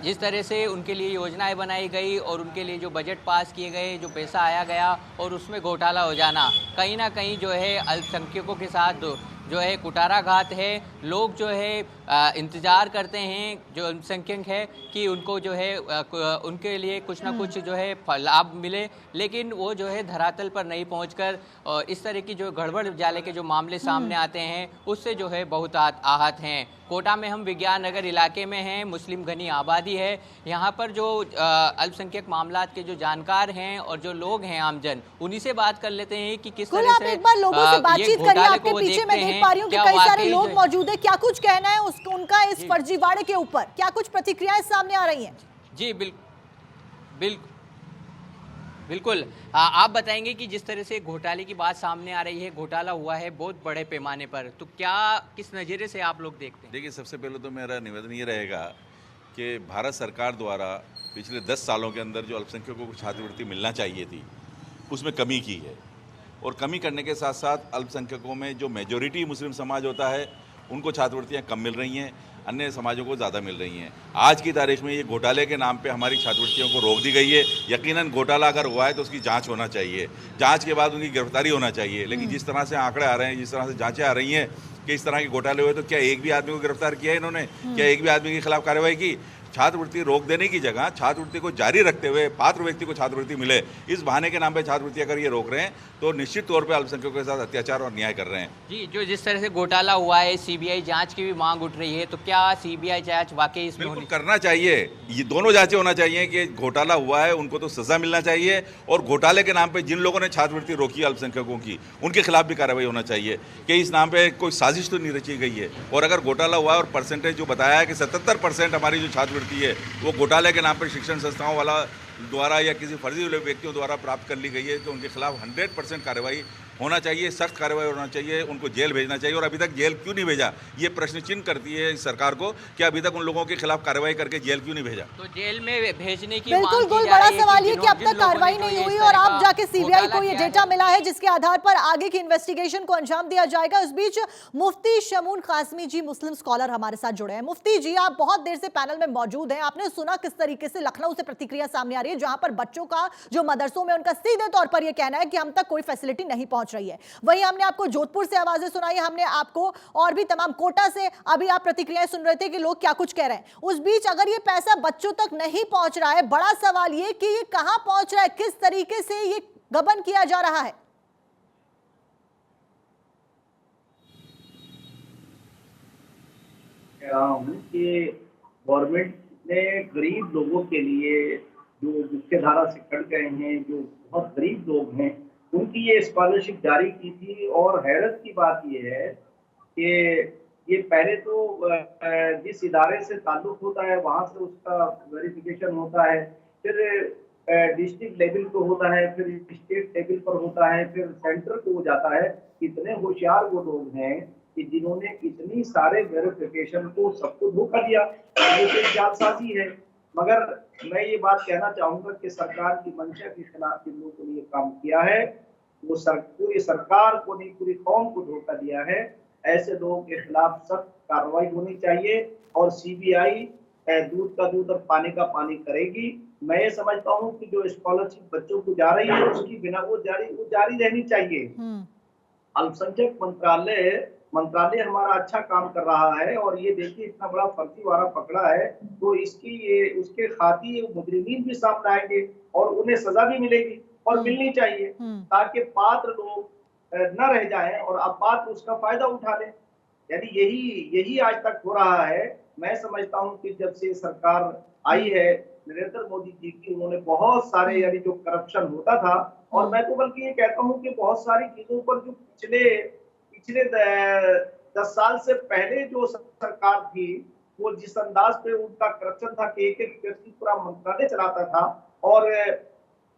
जिस तरह से उनके लिए योजनाएं बनाई गई और उनके लिए जो बजट पास किए गए, जो पैसा आया गया और उसमें घोटाला हो जाना, कहीं ना कहीं जो है अल्पसंख्यकों के साथ जो है कुटाराघात है। लोग जो है इंतज़ार करते हैं, जो अल्पसंख्यक है, कि उनको जो है उनके लिए कुछ ना कुछ जो है लाभ मिले, लेकिन वो जो है धरातल पर नहीं पहुंचकर इस तरह की जो गड़बड़ जाले के जो मामले सामने आते हैं उससे जो है बहुत आहत हैं। कोटा में हम विज्ञान नगर इलाके में हैं, मुस्लिम घनी आबादी है। यहाँ पर जो अल्पसंख्यक मामलात के जो जानकार हैं और जो लोग हैं आमजन, उन्हीं से बात कर लेते हैं कि किस तरह से एक बार लोगों से बातचीत करिए। आपके पीछे मैं देख पा रही हूँ कि कई सारे लोग मौजूद है। क्या कुछ कहना है उनका इस फर्जीवाड़े के ऊपर? क्या कुछ प्रतिक्रियाएं सामने आ रही हैं? जी बिल्कुल। आप बताएंगे कि जिस तरह से घोटाले की बात सामने आ रही है, घोटाला हुआ है बहुत बड़े पैमाने पर, तो क्या किस नज़रिए से आप लोग देखते हैं? देखिए, सबसे पहले तो मेरा निवेदन ये रहेगा कि भारत सरकार द्वारा पिछले 10 सालों के अंदर जो अल्पसंख्यकों को छात्रवृत्ति मिलना चाहिए थी उसमें कमी की है, और कमी करने के साथ साथ अल्पसंख्यकों में जो मेजॉरिटी मुस्लिम समाज होता है उनको छात्रवृत्तियाँ कम मिल रही हैं, अन्य समाजों को ज़्यादा मिल रही हैं। आज की तारीख में ये घोटाले के नाम पे हमारी छात्रवृत्तियों को रोक दी गई है। यकीनन घोटाला अगर हुआ है तो उसकी जांच होना चाहिए, जांच के बाद उनकी गिरफ्तारी होना चाहिए। लेकिन जिस तरह से आंकड़े आ रहे हैं, जिस तरह से जांचें आ रही हैं कि इस तरह के घोटाले हुए, तो क्या एक भी आदमी को गिरफ्तार किया है इन्होंने? क्या एक भी आदमी के खिलाफ कार्रवाई की? छात्रवृत्ति रोक देने की जगह छात्रवृत्ति को जारी रखते हुए पात्र व्यक्ति को छात्रवृत्ति मिले, इस बहाने के नाम पे छात्रवृत्ति अगर ये रोक रहे हैं तो निश्चित तौर पे अल्पसंख्यकों के साथ अत्याचार और अन्याय कर रहे हैं। जी, जो जिस तरह से घोटाला हुआ है, सीबीआई जांच की भी मांग उठ रही है, तो क्या सीबीआई जांच वाकई इसमें बिल्कुल करना चाहिए? ये दोनों जांचें होना चाहिए कि घोटाला हुआ है उनको तो सजा मिलना चाहिए, और घोटाले के नाम पर जिन लोगों ने छात्रवृत्ति रोकी अल्पसंख्यकों की, उनके खिलाफ भी कार्रवाई होना चाहिए कि इस नाम पर कोई साजिश तो नहीं रची गई है। और अगर घोटाला हुआ है और परसेंटेज जो बताया है कि 77% हमारी जो छात्रवृत्ति है वो घोटाले के नाम पर शिक्षण संस्थाओं वाला द्वारा या किसी फर्जी व्यक्तियों द्वारा प्राप्त कर ली गई है, तो उनके खिलाफ 100% कार्रवाई होना चाहिए, सख्त कार्रवाई होना चाहिए, उनको जेल भेजना चाहिए। और अभी तक जेल क्यों नहीं भेजा, ये प्रश्न चिन्ह करती है इस सरकार को कि अभी तक उन लोगों के खिलाफ कार्रवाई करके जेल क्यों नहीं भेजा। तो जेल में भेजने की बिल्कुल बड़ा सवाल ये कि अब तक कार्रवाई नहीं हुई और अब जाके सीबीआई को ये डेटा मिला है जिसके आधार पर आगे की इन्वेस्टिगेशन को अंजाम दिया जाएगा। इस बीच मुफ्ती शमून कासमी जी, मुस्लिम स्कॉलर, हमारे साथ जुड़े हैं। मुफ्ती जी, आप बहुत देर से पैनल में मौजूद हैं, आपने सुना किस तरीके से लखनऊ से प्रतिक्रिया सामने आ रही है, जहां पर बच्चों का जो मदरसों में उनका सीधे तौर पर यह कहना है कि हम तक कोई फैसिलिटी नहीं पहुंच रही है। वहीं हमने आपको जोधपुर से आवाजें सुनाई, हमने आपको और भी तमाम कोटा से अभी आप प्रतिक्रियाएं सुन रहे थे कि लोग क्या कुछ कह रहे हैं। उस बीच अगर ये पैसा बच्चों तक नहीं पहुंच रहा है, बड़ा सवाल ये कि ये कहां पहुंच रहा है, किस तरीके से ये गबन किया जा रहा है? कह रहा हूं कि गवर्नमेंट ने गरीब लोगों के लिए जो मुख्य धारा से कट गए हैं, जो बहुत गरीब लोग हैं, उनकी ये स्कॉलरशिप जारी की थी। और हैरत की बात ये है कि ये पहले तो जिस इदारे से ताल्लुक होता है वहाँ से उसका वेरिफिकेशन होता है, फिर डिस्ट्रिक्ट लेवल को होता है, फिर स्टेट लेवल पर होता है, फिर सेंटर को हो जाता है। इतने होशियार वो लोग हैं कि जिन्होंने इतनी सारे वेरिफिकेशन को सबको धोखा दिया, ये जालसाजी है। मगर मैं ये बात कहना चाहूंगा कि सरकार की मंशा के खिलाफ जिन लोगों ने ये काम किया है, वो पूरी सरकार को नहीं, पूरी कौम को धोखा दिया है। ऐसे लोगों के खिलाफ सख्त कार्रवाई होनी चाहिए और सीबीआई दूध का दूध और पानी का पानी करेगी। मैं ये समझता हूँ कि जो स्कॉलरशिप बच्चों को जा रही है उसकी बिना वो जारी रहनी चाहिए। अल्पसंख्यक मंत्रालय हमारा अच्छा काम कर रहा है, और ये देखिए इतना बड़ा फर्जीवाड़ा पकड़ा है, तो इसकी ये उसके खातिर मुजरिमीन भी सामने आएंगे और उन्हें सजा भी मिलेगी और मिलनी चाहिए, ताकि पात्र लोग न रह जाएं और अपात्र उसका फायदा उठा लें। यानी यही आज तक हो रहा है। मैं समझता हूँ कि जब से सरकार आई है नरेंद्र मोदी जी की, उन्होंने बहुत सारे यानी जो करप्शन होता था, और मैं तो बल्कि ये कहता हूँ कि बहुत सारी चीजों पर जो पिछले 10 साल से पहले जो सरकार थी, वो जिस अंदाज पे उनका करप्शन था कि एक व्यक्ति पूरा मंत्रालय चलाता था और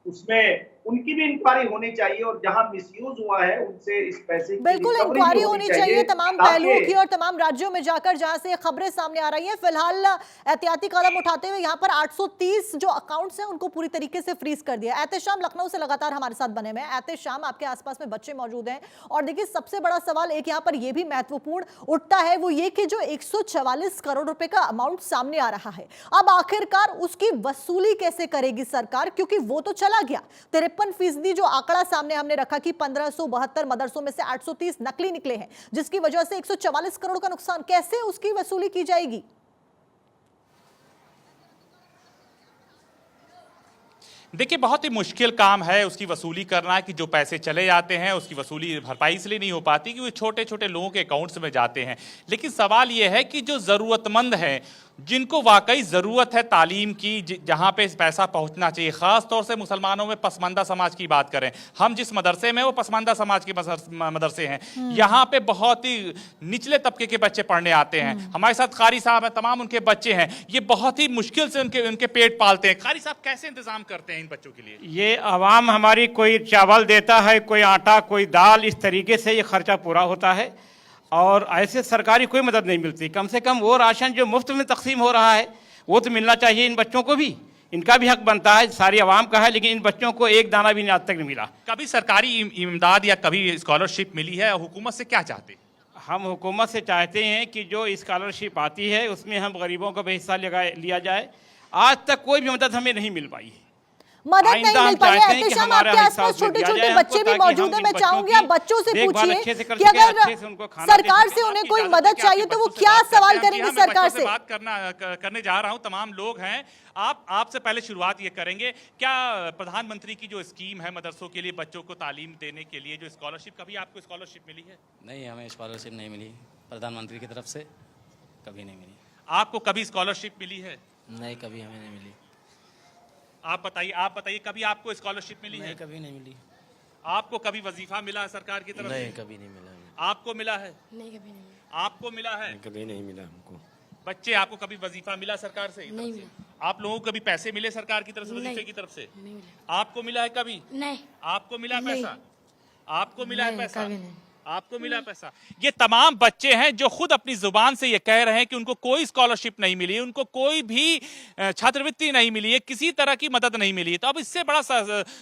उसमें उनकी भी इंक्वायरी होनी चाहिए और जहां मिसयूज हुआ है उनसे इस पैसे की बिल्कुल रिकवरी भी इंक्वायरी होनी चाहिए तमाम ताकि पहलुओं की और तमाम राज्यों में जाकर जहां से खबरें सामने आ रही हैं। फिलहाल एहतियाती कदम उठाते हुए यहां पर 830 जो अकाउंट्स हैं उनको पूरी तरीके से फ्रीज कर दिया। एहतेशाम लखनऊ से लगातार हमारे साथ बने हुए हैं। एहतेशाम, आपके आसपास में बच्चे मौजूद हैं और देखिए सबसे बड़ा सवाल एक यहां पर यह भी महत्वपूर्ण उठता है, वो ये कि जो 144 करोड़ रुपए का अमाउंट सामने आ रहा है, अब आखिरकार उसकी वसूली कैसे करेगी सरकार, क्योंकि वो तो चला गया। 53% जो आंकड़ा सामने हमने रखा कि 1572 मदरसों में से 830 नकली निकले हैं, जिसकी वजह से 144 करोड़ का नुकसान, कैसे उसकी वसूली की जाएगी? देखिए बहुत ही मुश्किल काम है उसकी वसूली करना, कि जो पैसे चले जाते हैं उसकी वसूली भरपाई इसलिए नहीं हो पाती कि वो छोटे छोटे लोगों के अकाउंट्स में जाते हैं। लेकिन सवाल ये है कि जो ज़रूरतमंद हैं, जिनको वाकई ज़रूरत है तालीम की, जहाँ पे पैसा पहुँचना चाहिए, ख़ास तौर से मुसलमानों में पसमानदा समाज की बात करें, हम जिस मदरसे में वो पसमानदा समाज के मदरसे हैं, यहाँ पे बहुत ही निचले तबके के बच्चे पढ़ने आते हैं। हमारे साथ कारी साहब हैं, तमाम उनके बच्चे हैं, ये बहुत ही मुश्किल से उनके पेट पालते हैं। कारी साहब कैसे इंतजाम करते हैं इन बच्चों के लिए? ये आवाम हमारी कोई चावल देता है, कोई आटा, कोई दाल, इस तरीके से ये खर्चा पूरा होता है और ऐसे सरकारी कोई मदद नहीं मिलती। कम से कम वो राशन जो मुफ्त में तकसीम हो रहा है वो तो मिलना चाहिए इन बच्चों को भी, इनका भी हक बनता है, सारी आवाम का है, लेकिन इन बच्चों को एक दाना भी आज तक नहीं मिला। कभी सरकारी इमदाद या कभी स्कॉलरशिप मिली है? हुकूमत से क्या चाहते? हम हुकूमत से चाहते हैं कि जो स्कॉलरशिप आती है उसमें हम गरीबों का भी हिस्सा लिया जाए। आज तक कोई भी मदद हमें नहीं मिल पाई है, मदद नहीं मिल पाई है। एहतेशाम, आपके आसपास छोटे छोटे बच्चे भी मौजूद हैं, मैं चाहूंगी आप बच्चों से पूछिए कि अगर सरकार से उन्हें कोई मदद चाहिए तो वो क्या सवाल करेंगे सरकार से? बात करने जा रहा हूं, तमाम लोग हैं, आपसे पहले शुरुआत ये करेंगे, क्या प्रधानमंत्री की जो स्कीम है मदरसों के लिए बच्चों को तालीम देने के लिए, जो स्कॉलरशिप, कभी आपको स्कॉलरशिप मिली है? नहीं, हमें स्कॉलरशिप नहीं मिली प्रधानमंत्री की तरफ से, कभी नहीं मिली। आपको कभी स्कॉलरशिप मिली है? नहीं, कभी हमें नहीं मिली। आप बताइए कभी आपको स्कॉलरशिप मिली है? कभी नहीं मिली। आपको कभी वजीफा मिला है सरकार की तरफ से? नहीं, कभी नहीं मिला। आपको मिला है? नहीं, कभी नहीं मिला। आपको मिला है? कभी नहीं मिला हमको। बच्चे, आपको कभी वजीफा मिला सरकार से? नहीं मिला। आप लोगों को कभी पैसे मिले सरकार की तरफ से, वजीफे की तरफ से? नहीं मिला। आपको मिला है कभी? नहीं। आपको मिला पैसा? आपको मिला है पैसा? आपको मिला पैसा? ये तमाम बच्चे हैं जो खुद अपनी जुबान से ये कह रहे हैं कि उनको कोई स्कॉलरशिप नहीं मिली, उनको कोई भी छात्रवृत्ति नहीं मिली है, किसी तरह की मदद नहीं मिली। तो अब इससे बड़ा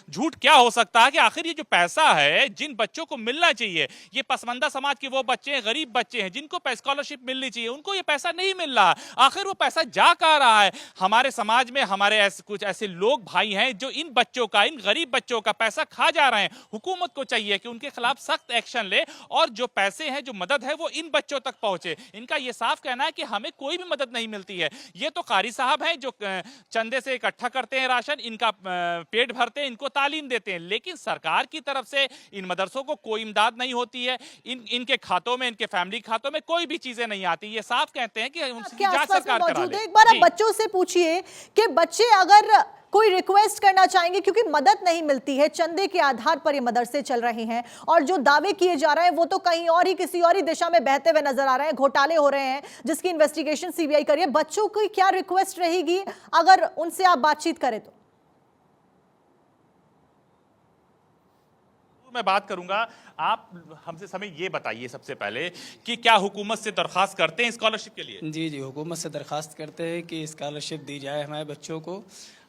झूठ क्या हो सकता है कि आखिर ये जो पैसा है जिन बच्चों को मिलना चाहिए, ये पसमानदा समाज के वो बच्चे हैं, गरीब बच्चे हैं जिनको स्कॉलरशिप मिलनी चाहिए, उनको ये पैसा नहीं मिल रहा। आखिर वो पैसा जा कहाँ रहा है? हमारे समाज में हमारे कुछ ऐसे लोग भाई हैं जो इन बच्चों का, इन गरीब बच्चों का पैसा खा जा रहे हैं। हुकूमत को चाहिए कि उनके खिलाफ सख्त एक्शन ले और जो पैसे हैं, जो मदद है, वो इन बच्चों तक पहुंचे। इनका ये साफ कहना है कि हमें कोई भी मदद नहीं मिलती है। ये तो कारी साहब हैं जो चंदे से इकट्ठा करते हैं राशन, इनका पेट भरते हैं, इनको तालीम देते हैं, लेकिन सरकार की तरफ से इन मदरसों को कोई इमदाद नहीं होती है। इनके खातों में, इनके फैमिली खातों में कोई भी चीजें नहीं आती। ये साफ कहते हैं कि उनकी जांच सरकार करा ले। एक बार आप बच्चों से पूछिए कि बच्चे अगर कोई रिक्वेस्ट करना चाहेंगे, क्योंकि मदद नहीं मिलती है, चंदे के आधार पर ये मदरसे चल रहे हैं और जो दावे किए जा रहे हैं वो तो कहीं और ही, किसी और ही दिशा में बहते हुए नजर आ रहे हैं, घोटाले हो रहे हैं जिसकी इन्वेस्टिगेशन सीबीआई करिए। बच्चों की क्या रिक्वेस्ट रहेगी अगर उनसे आप बातचीत करें तो? मैं बात करूंगा, आप हमसे समय ये बताइए सबसे पहले कि क्या हुकूमत से दरखास्त करते हैं स्कॉलरशिप के लिए? जी, हुकूमत से दरखास्त करते हैं कि स्कॉलरशिप दी जाए हमारे बच्चों को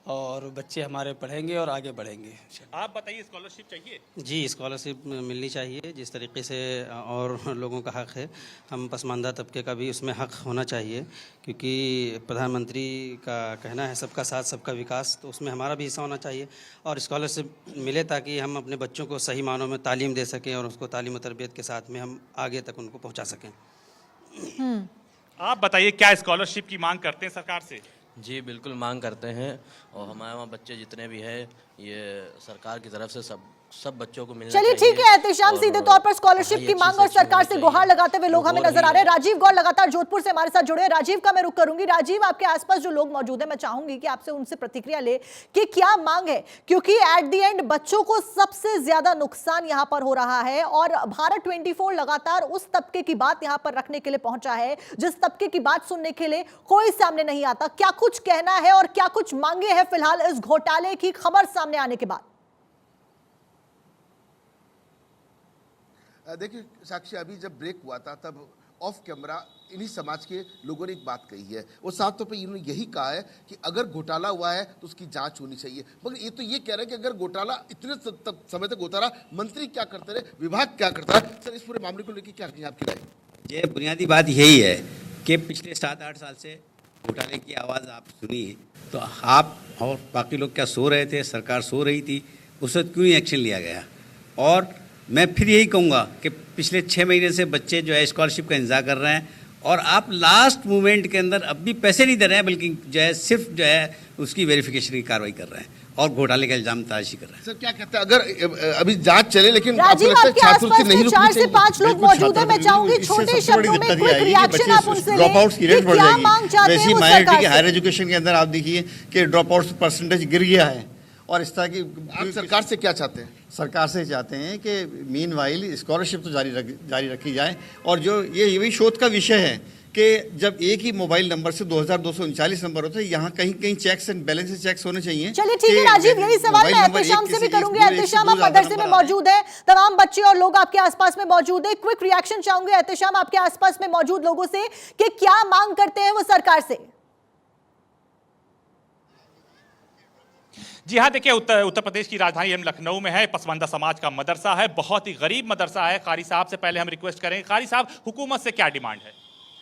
और बच्चे हमारे पढ़ेंगे और आगे बढ़ेंगे। आप बताइए, स्कॉलरशिप चाहिए? जी, स्कॉलरशिप मिलनी चाहिए जिस तरीके से और लोगों का हक है, हम पसमानदा तबके का भी उसमें हक होना चाहिए, क्योंकि प्रधानमंत्री का कहना है सबका साथ सबका विकास, तो उसमें हमारा भी हिस्सा होना चाहिए और स्कॉलरशिप मिले ताकि हम अपने बच्चों को सही मानों में तालीम दे सकें और उसको तालीम और तरबियत के साथ में हम आगे तक उनको पहुँचा सकें। आप बताइए, क्या स्कॉलरशिप की मांग करते हैं सरकार से? जी बिल्कुल मांग करते हैं और हमारे वहाँ बच्चे जितने भी हैं ये सरकार की तरफ से सब बच्चों को मिलना चाहिए। चलिए ठीक है एहतेशाम, सीधे तौर पर स्कॉलरशिप की मांग और सरकार से गुहार लगाते हुए लोग हमें नजर आ रहे हैं। राजीव गौड़ लगातार जोधपुर से हमारे साथ जुड़े हैं। राजीव का मैं रुख करूंगी। राजीव, आपके आसपास जो लोग मौजूद हैं, मैं चाहूंगी कि आपसे उनसे प्रतिक्रिया ले कि क्या मांग है, क्योंकि एट द एंड बच्चों को सबसे ज्यादा नुकसान यहां पर हो रहा है और भारत 24 लगातार उस तबके की बात यहां पर रखने के लिए पहुंचा है जिस तबके की बात सुनने के लिए कोई सामने नहीं आता। क्या कुछ कहना है और क्या कुछ मांगे हैं फिलहाल इस घोटाले की खबर सामने आने के बाद? देखिए साक्षी, अभी जब ब्रेक हुआ था तब ऑफ कैमरा इन्हीं समाज के लोगों ने एक बात कही है। वो साफ तौर पे इन्होंने यही कहा है कि अगर घोटाला हुआ है तो उसकी जांच होनी चाहिए। मगर ये तो ये कह रहे हैं कि अगर घोटाला इतने समय तक होता रहा, मंत्री क्या करते रहे, विभाग क्या करता है। सर, इस पूरे मामले को लेकर क्या कहें आपकी राय? ये बुनियादी बात यही है कि पिछले 7-8 साल से घोटाले की आवाज़ आप सुनी, तो आप और बाकी लोग क्या सो रहे थे? सरकार सो रही थी, उस वक्त क्यों नहीं एक्शन लिया गया? और मैं फिर यही कहूँगा कि पिछले 6 महीने से बच्चे जो है स्कॉलरशिप का इंतजार कर रहे हैं और आप लास्ट मोमेंट के अंदर अब भी पैसे नहीं दे रहे हैं, बल्कि जो है सिर्फ जो है उसकी वेरिफिकेशन की कार्रवाई कर रहे हैं और घोटाले का इल्जाम तराशी कर रहे हैं। सर क्या कहते हैं, अगर अभी जांच चले लेकिन राजीव, आपके आसपास में 4 से 5 लोग मौजूद हैं, मैं चाहूंगी छोटे शब्दों में क्विक रिएक्शन आप उनसे लें कि क्या मांग चाहते हैं वो सरकार से। हायर एजुकेशन के अंदर आप देखिए कि ड्रॉप आउट परसेंटेज गिर गया है और इस तरह की आप सरकार से क्या चाहते हैं? सरकार से चाहते हैं कि मीनवाइल स्कॉलरशिप तो जारी रखी जाए। और जो ये भी शोध का विषय है कि जब एक ही मोबाइल नंबर से 2239 नंबर होते हैं, यहाँ कहीं कहीं चेक्स एंड बैलेंस चेक्स होने चाहिए। चलिए ठीक है राजीव, यही सवाल मैं एहतेशाम से भी करूंगी। एहतेशाम, आप मदरसे में मौजूद है, तमाम बच्चे और लोग आपके आसपास में मौजूद है, क्विक रिएक्शन चाहूंगे एहतेशाम आपके आसपास में मौजूद लोगों से कि क्या मांग करते हैं वो सरकार से। जी हाँ, देखिए उत्तर प्रदेश की राजधानी हम लखनऊ में है, पसमानदा समाज का मदरसा है, बहुत ही गरीब मदरसा है। कारी साहब से पहले हम रिक्वेस्ट करेंगे, कारी साहब हुकूमत से क्या डिमांड है?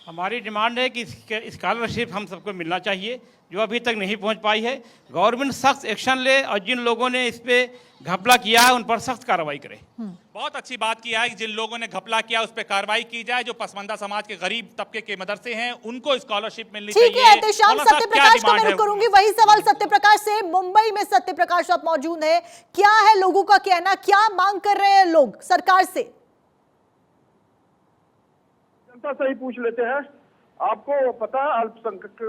हमारी डिमांड है कि स्कॉलरशिप हम सबको मिलना चाहिए, जो अभी तक नहीं पहुंच पाई है। गवर्नमेंट सख्त एक्शन ले और जिन लोगों ने इस पे घपला किया है उन पर सख्त कार्रवाई करे। बहुत अच्छी बात किया है कि जिन लोगों ने घपला किया उस पर कार्रवाई की जाए। जो पसमानदा समाज के गरीब तबके के मदरसे हैं उनको स्कॉलरशिप मिलनी चाहिए। ठीक है एहतेशाम, सत्यप्रकाश को मैं रुक करूंगी। वही सवाल सत्यप्रकाश से, मुंबई में सत्यप्रकाश आप मौजूद है, क्या है लोगों का कहना, क्या मांग कर रहे हैं लोग सरकार से? से ही पूछ लेते हैं। आपको पता है अल्पसंख्यक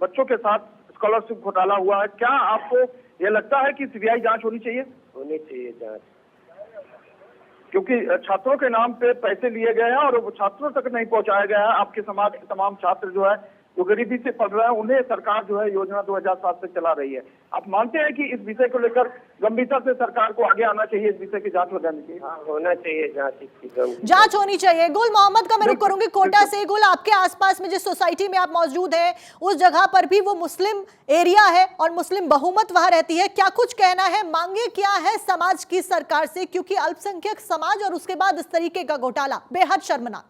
बच्चों के साथ स्कॉलरशिप घोटाला हुआ है, क्या आपको ये लगता है कि सीबीआई जांच होनी चाहिए? होनी चाहिए जांच, क्योंकि छात्रों के नाम पे पैसे लिए गए हैं और वो छात्रों तक नहीं पहुंचाया गया है। आपके समाज के तमाम छात्र जो है जो गरीबी से पढ़ रहे हैं, उन्हें सरकार जो है योजना 2007 से चला रही है। आप मानते हैं कि इस विषय को लेकर गंभीरता से सरकार को आगे आना चाहिए, इस विषय की जांच हो जानी चाहिए? हाँ, होना चाहिए जांच, जांच होनी चाहिए। गुल मोहम्मद का मैं रुक करूंगी कोटा से। गुल, आपके आसपास में जिस सोसाइटी में आप मौजूद हैं उस जगह पर भी वो मुस्लिम एरिया है और मुस्लिम बहुमत वहां रहती है, क्या कुछ कहना है, मांगे क्या है समाज की सरकार से? क्योंकि अल्पसंख्यक समाज और उसके बाद इस तरीके का घोटाला बेहद शर्मनाक।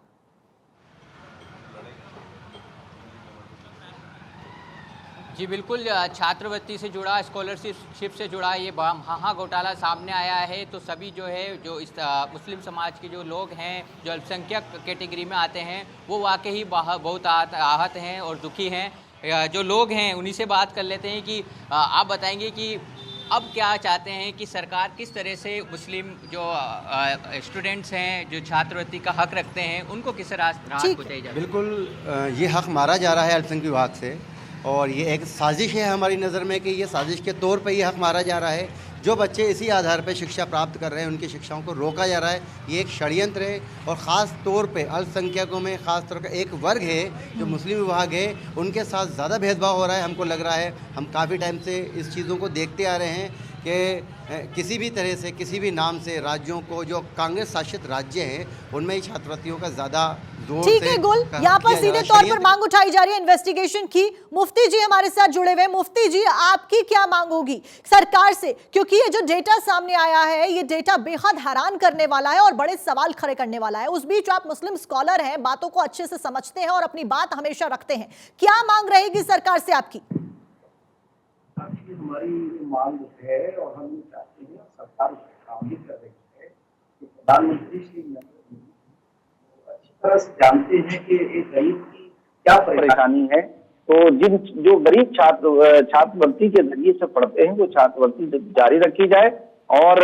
जी बिल्कुल, छात्रवृत्ति से जुड़ा, स्कॉलरशिप से जुड़ा ये महा घोटाला सामने आया है। तो सभी जो है जो इस मुस्लिम समाज के जो लोग हैं जो अल्पसंख्यक कैटेगरी में आते हैं वो वाकई बहुत आहत हैं और दुखी हैं। जो लोग हैं उन्हीं से बात कर लेते हैं कि आप बताएंगे कि अब क्या चाहते हैं कि सरकार किस तरह से मुस्लिम जो स्टूडेंट्स हैं जो छात्रवृत्ति का हक रखते हैं उनको किस राहत पहुँचाई जाए? बिल्कुल, ये हक मारा जा रहा है अल्पसंख्यक विभाग से और ये एक साजिश है हमारी नज़र में कि ये साजिश के तौर पे ये हक मारा जा रहा है। जो बच्चे इसी आधार पे शिक्षा प्राप्त कर रहे हैं उनकी शिक्षाओं को रोका जा रहा है। ये एक षड्यंत्र है और ख़ास तौर पे अल्पसंख्यकों में ख़ास तौर का एक वर्ग है जो मुस्लिम विभाग है, उनके साथ ज़्यादा भेदभाव हो रहा है। हमको लग रहा है, हम काफ़ी टाइम से इस चीज़ों को देखते आ रहे हैं कि किसी भी तरह से किसी भी नाम से राज्यों को, जो कांग्रेस शासित राज्य हैं उनमें ही छात्रवृत्तियों का ज़्यादा जोर से। ठीक है गुल, यहाँ पर सीधे तौर पर मांग उठाई जा रही है इन्वेस्टिगेशन की। मुफ्ती जी हमारे साथ जुड़े हुए। मुफ्ती जी, आपकी क्या मांग होगी सरकार से? क्योंकि ये जो डेटा सामने आया है ये डेटा बेहद हैरान करने वाला है और बड़े सवाल खड़े करने वाला है। उस बीच आप मुस्लिम स्कॉलर हैं, बातों को अच्छे से समझते हैं और अपनी बात हमेशा रखते हैं, क्या मांग रहेगी सरकार से आपकी? हमारी मांग है और हम ये चाहते हैं, सरकार काम भी कर रही है कि प्रधानमंत्री श्री नरेंद्र मोदी अच्छी तरह से जानते हैं कि एक गरीब की क्या परेशानी है। तो जो गरीब छात्रवृत्ति के जरिए से पढ़ते हैं वो छात्रवृत्ति जारी रखी जाए और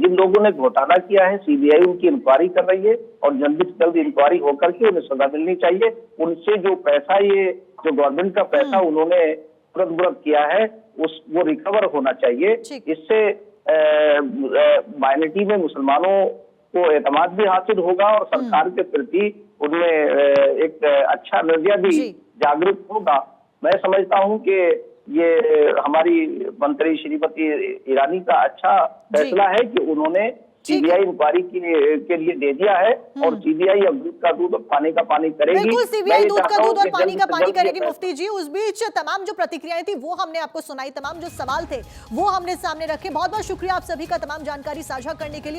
जिन लोगों ने घोटाला किया है सीबीआई उनकी इंक्वायरी कर रही है और जल्दी से जल्दी इंक्वायरी होकर के उन्हें सजा मिलनी चाहिए। उनसे जो पैसा, ये जो गवर्नमेंट का पैसा उन्होंने तुरंत किया है वो रिकवर होना चाहिए। इससे माइनॉरिटी में मुसलमानों को एतमाद भी हासिल होगा और सरकार के प्रति उनमें एक अच्छा नजरिया भी जागरूक होगा। मैं समझता हूं कि ये हमारी मंत्री श्रीमती ईरानी का अच्छा फैसला है कि उन्होंने सीबीआई इंक्वायरी के लिए दे दिया है और सीबीआई अब दूध का दूध और पानी का पानी करेगी। बिल्कुल, सीबीआई दूध का दूध और पानी का पानी करेगी जल्द मुफ्ती जी। उस बीच तमाम जो प्रतिक्रियाएं थी वो हमने आपको सुनाई, तमाम जो सवाल थे वो हमने सामने रखे। बहुत बहुत शुक्रिया आप सभी का तमाम जानकारी साझा करने के लिए।